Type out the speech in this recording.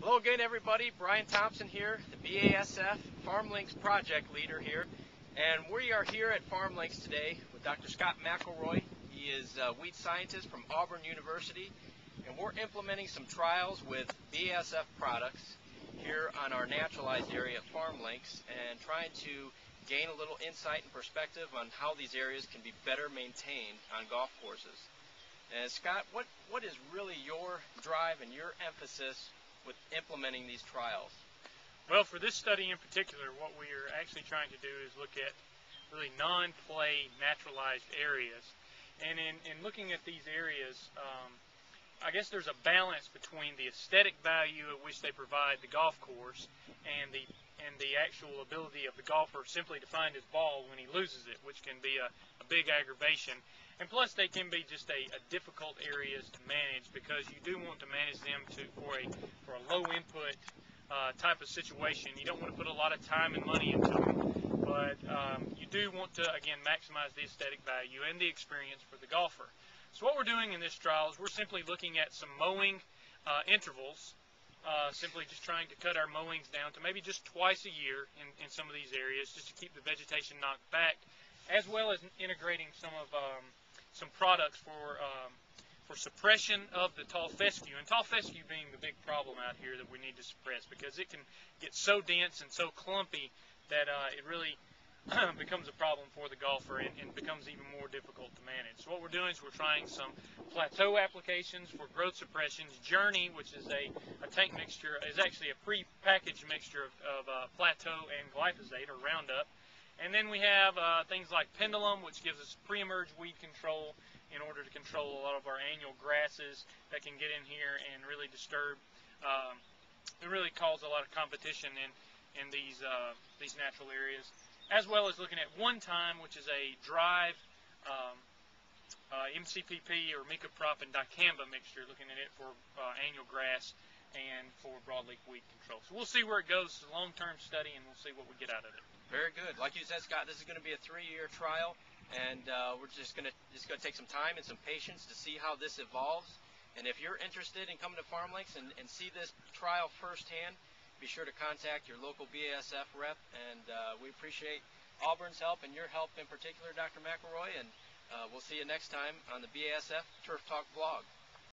Hello again, everybody. Brian Thompson here, the BASF FarmLinks project leader here. And we are here at FarmLinks today with Dr. Scott McElroy. He is a weed scientist from Auburn University, and we're implementing some trials with BASF products here on our naturalized area at FarmLinks and trying to gain a little insight and perspective on how these areas can be better maintained on golf courses. And Scott, what is really your drive and your emphasis with implementing these trials? Well, for this study in particular, what we are actually trying to do is look at really non-play naturalized areas. And in looking at these areas, I guess there's a balance between the aesthetic value at which they provide the golf course and the actual ability of the golfer simply to find his ball when he loses it, which can be a big aggravation. And plus, they can be just a difficult areas to manage because you do want to manage them for a low input type of situation. You don't want to put a lot of time and money into them, but you do want to, again, maximize the aesthetic value and the experience for the golfer. So what we're doing in this trial is we're simply looking at some mowing intervals, simply just trying to cut our mowings down to maybe just twice a year in some of these areas, just to keep the vegetation knocked back, as well as integrating some products for suppression of the tall fescue, and tall fescue being the big problem out here that we need to suppress because it can get so dense and so clumpy that it really becomes a problem for the golfer and becomes even more difficult to manage. So what we're doing is we're trying some plateau applications for growth suppressions. Journey, which is a tank mixture, is actually a pre-packaged mixture of plateau and glyphosate or Roundup. And then we have things like Pendulum, which gives us pre-emerge weed control in order to control a lot of our annual grasses that can get in here and really disturb, it really cause a lot of competition in these natural areas, as well as looking at One Time, which is a drive MCPP or Micaprop and dicamba mixture, looking at it for annual grass and for broadleaf weed control. So we'll see where it goes. It's a long-term study, and we'll see what we get out of it. Very good. Like you said, Scott, this is going to be a 3-year trial, and we're just going to take some time and some patience to see how this evolves. And if you're interested in coming to FarmLinks and see this trial firsthand, be sure to contact your local BASF rep, and we appreciate Auburn's help and your help in particular, Dr. McElroy, and we'll see you next time on the BASF Turf Talk blog.